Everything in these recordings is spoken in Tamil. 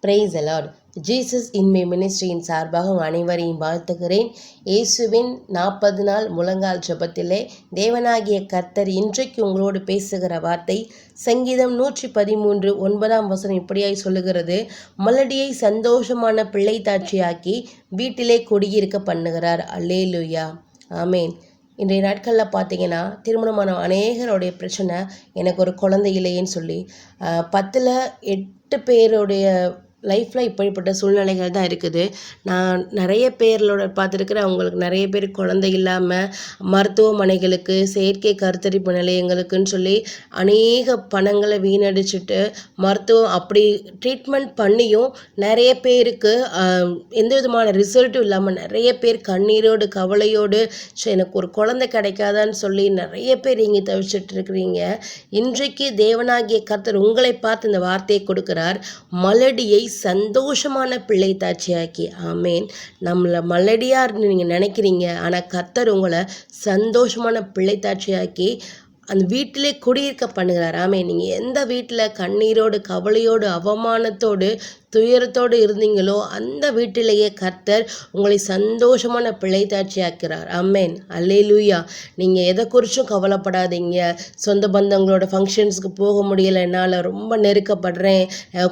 Price alert. ஜீசஸ் இன்மை மினிஸ்ட்ரியின் சார்பாக உங்கள் அனைவரையும் வாழ்த்துகிறேன். இயேசுவின் 40 நாள் முழங்கால் ஜெபத்திலே தேவனாகிய கர்த்தர் இன்றைக்கு உங்களோடு பேசுகிற வார்த்தை சங்கீதம் 113 9 இப்படியாய் சொல்லுகிறது, மலடியை சந்தோஷமான பிள்ளை தாட்சியாக்கி வீட்டிலே குடியிருக்க பண்ணுகிறார். அல்லேலூயா, ஆமேன். இன்றைய நாட்களில் பார்த்தீங்கன்னா திருமணமான அநேகருடைய பிரச்சனை எனக்கு ஒரு குழந்தை இல்லையேன்னு சொல்லி 10ல் 8 பேருடைய லைஃப்பில் இப்படிப்பட்ட சூழ்நிலைகள் தான் இருக்குது. நான் நிறைய பேர்களோட பார்த்துருக்குறேன். அவங்களுக்கு நிறைய பேர் குழந்தை இல்லாமல் மருத்துவமனைகளுக்கு செயற்கை கருத்தரிப்பு நிலையங்களுக்குன்னு சொல்லி அநேக பணங்களை வீணடிச்சுட்டு மருத்துவம் அப்படி ட்ரீட்மெண்ட் பண்ணியும் நிறைய பேருக்கு எந்த விதமான ரிசல்ட்டும் இல்லாமல் நிறைய பேர் கண்ணீரோடு கவலையோடு எனக்கு ஒரு குழந்தை கிடைக்காதான்னு சொல்லி நிறைய பேர் இங்கே தவிச்சிட்டு இருக்கிறீங்க. இன்றைக்கு தேவனாகிய கர்த்தர் உங்களை பார்த்து இந்த வார்த்தையை கொடுக்கிறார், மலடியை சந்தோஷமான பிள்ளை தாட்சியாக்கி. ஆமேன். நம்மளை மலடியார்னு நீங்கள் நினைக்கிறீங்க, ஆனால் கர்த்தர் உங்களை சந்தோஷமான பிள்ளை தாட்சியாக்கி அந்த வீட்டிலே குடியிருக்க பண்ணுகிறார். ஆமேன். நீங்கள் எந்த வீட்டில் கண்ணீரோடு கவலையோடு அவமானத்தோடு துயரத்தோடு இருந்தீங்களோ அந்த வீட்டிலேயே கர்த்தர் உங்களை சந்தோஷமான பிள்ளை தாட்சியாக்கிறார். ஆமேன். அல்லேலூயா. நீங்கள் எதை குறிச்சும் கவலைப்படாதீங்க. சொந்த பந்தங்களோட ஃபங்க்ஷன்ஸுக்கு போக முடியலை, என்னால் ரொம்ப நெருக்கப்படுறேன்,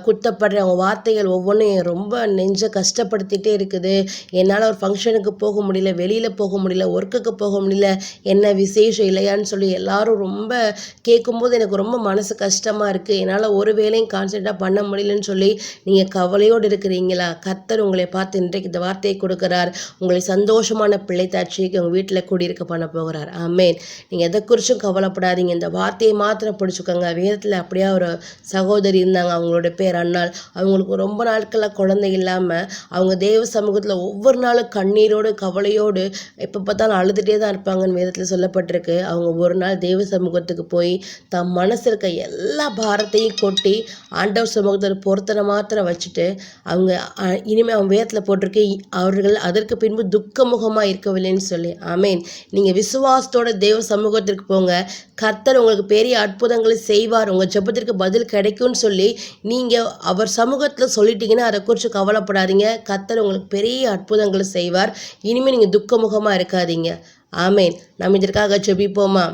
குத்தப்படுறேன், அவங்க வார்த்தைகள் ஒவ்வொன்றும் ரொம்ப நெஞ்சை கஷ்டப்படுத்திகிட்டே இருக்குது, என்னால் ஒரு ஃபங்க்ஷனுக்கு போக முடியல, வெளியில் போக முடியல, ஒர்க்குக்கு போக முடியல, என்ன விசேஷம் இல்லையான்னு சொல்லி எல்லாரும் ரொம்ப கேட்கும்போது எனக்கு ரொம்ப மனசு கஷ்டமாக இருக்குது, என்னால் ஒரு வேலையும் கான்சென்ட்ராக பண்ண முடியலன்னு சொல்லி நீங்கள் கவலையோடு இருக்கிறீங்களா? கர்த்தர் உங்களை பார்த்து இன்றைக்கு இந்த வார்த்தையை கொடுக்கிறார், உங்களை சந்தோஷமான பிள்ளை தாட்சிக்கு உங்கள் வீட்டில் குடியிருக்க பண்ண போகிறார். ஆமேன். நீங்கள் எதை குறிச்சும் கவலைப்படாதீங்க, இந்த வார்த்தையை மாத்திரம் பிடிச்சிக்கோங்க. வேதத்தில் அப்படியே ஒரு சகோதரி இருந்தாங்க, அவங்களோட பேர் அன்னாள். அவங்களுக்கு ரொம்ப நாட்களில் குழந்தை இல்லாமல் அவங்க தேவ சமூகத்தில் ஒவ்வொரு நாளும் கண்ணீரோடு கவலையோடு எப்போ பார்த்தாலும் அழுதுகிட்டே தான் இருப்பாங்கன்னு வேதத்தில் சொல்லப்பட்டிருக்கு. அவங்க ஒரு நாள் தேவ சமூகத்துக்கு போய் தம் மனசு இருக்க எல்லா பாரத்தையும் கொட்டி ஆண்டவர் சமூகத்தில் பொருத்தனை மாத்திரம் வச்சுட்டு அவங்க இனிமேல் அவங்க வேதத்தில் போட்டிருக்கு, அவர்கள் அதற்கு பின்பு துக்கமுகமாக இருக்கவில்லைன்னு சொல்லி. ஆமேன். நீங்கள் விசுவாசத்தோட தேவ சமூகத்திற்கு போங்க, கர்த்தர் உங்களுக்கு பெரிய அற்புதங்களை செய்வார், உங்கள் ஜெபத்திற்கு பதில் கிடைக்கும்னு சொல்லி நீங்கள் அவர் சமூகத்தில் சொல்லிட்டீங்கன்னா அதை குறித்து கவலைப்படாதீங்க. கர்த்தர் உங்களுக்கு பெரிய அற்புதங்களை செய்வார். இனிமேல் நீங்கள் துக்கமுகமாக இருக்காதீங்க. ஆமேன். நம்ம இதற்காக ஜெபிப்போமா?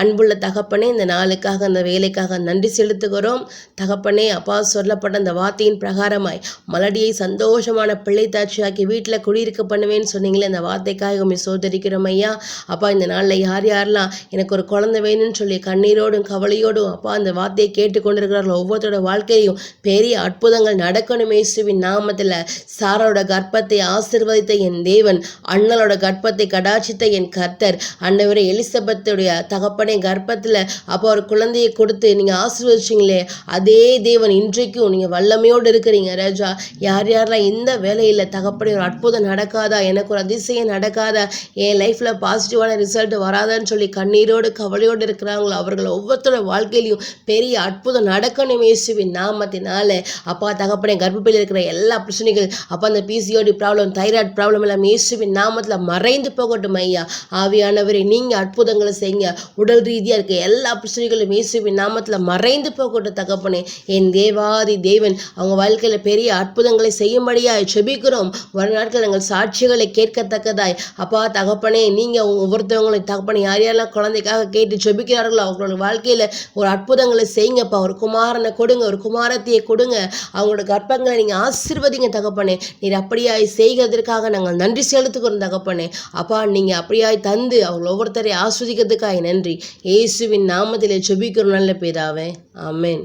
அன்புள்ள தகப்பனே, இந்த நாளுக்காக அந்த வேலைக்காக நன்றி செலுத்துகிறோம். தகப்பனே, அப்பா சொல்லப்பட்ட அந்த வார்த்தையின் பிரகாரமாய் மலடியை சந்தோஷமான பிள்ளை தாட்சியாக்கி வீட்டில் குடியிருக்க பண்ணுவேன்னு சொன்னீங்களே, அந்த வார்த்தைக்காக உண்மை சோதரிக்கிறோம் ஐயா. அப்பா, இந்த நாளில் யார் யாரெல்லாம் எனக்கு ஒரு குழந்தை வேணும்னு சொல்லி கண்ணீரோடும் கவலையோடும் அப்பா அந்த வார்த்தையை கேட்டுக்கொண்டிருக்கிறார்கள், ஒவ்வொருத்தரோட வாழ்க்கையும் பெரிய அற்புதங்கள் நடக்கணும் இயேசுவின் நாமத்தில். சாராளோட கர்ப்பத்தை ஆசீர்வதித்த என் தேவன், அண்ணலோட கர்ப்பத்தை கடாட்சித்த என் கர்த்தர், அன்னைவரை எலிசபெத்துடைய தகப்ப கர்ப்பத்தில் அப்போ ஒரு குழந்தையை கொடுத்து நீங்கள் ஆசீர்வதிச்சிங்களே, அதே தேவன் இன்றைக்கும் நீங்கள் வல்லமையோடு இருக்கிறீங்க ராஜா. யார் யாரெல்லாம் இந்த வேலையில் தகப்பனே ஒரு அற்புதம் நடக்காதா, எனக்கு ஒரு அதிசயம் நடக்காதா, என் லைஃப்பில் பாசிட்டிவான ரிசல்ட் வராதான்னு சொல்லி கண்ணீரோடு கவலையோடு இருக்கிறாங்களோ அவர்கள் ஒவ்வொருத்தரோட வாழ்க்கையிலையும் பெரிய அற்புதம் நடக்கணும் இயேசுவின் நாமத்தினால. அப்பா தகப்பனே, கர்ப்பப்பையில் இருக்கிற எல்லா பிரச்சனைகள், அப்போ அந்த பிசிஓடி ப்ராப்ளம், தைராய்டு ப்ராப்ளம் எல்லாம் இயேசுவின் நாமத்தில் மறைந்து போகட்டும் ஐயா. ஆவியானவரை நீங்கள் அற்புதங்களை செய்யுங்க. உடல் ரீதியாக இருக்க எல்லா பிரச்சனைகளும் இயேசுவின் நாமத்தில் மறைந்து போகட்டும் தகப்பனே. என் தேவாதி தேவன் அவங்க வாழ்க்கையில் பெரிய அற்புதங்களை செய்யும்படியாய் ஜெபிக்கிறோம். ஒரு நாட்கள் நாங்கள் சாட்சிகளை கேட்கத்தக்கதாய் அப்பா தகப்பனே, நீங்கள் ஒவ்வொருத்தவங்களை தகப்பனே யார் யாரெல்லாம் குழந்தைக்காக கேட்டு ஜெபிக்கிறார்களோ அவங்களோட வாழ்க்கையில் ஒரு அற்புதங்களை செய்யுங்கப்பா. ஒரு குமாரனை கொடுங்க, ஒரு குமாரத்தையை கொடுங்க, அவங்களோட கர்ப்பங்களை நீங்கள் ஆசீர்வதிங்க தகப்பனே. நீர் அப்படியாய் செய்கிறதற்காக நாங்கள் நன்றி செலுத்துக்கிறோம் தகப்பனே. அப்பா, நீங்கள் அப்படியாய் தந்து அவங்க ஒவ்வொருத்தரை ஆஸ்வதிக்கிறதுக்காக நன்றி. இயேசுவின் நாமத்திலே ஜெபிக்கிறோம் நல்ல பிதாவே. ஆமென்.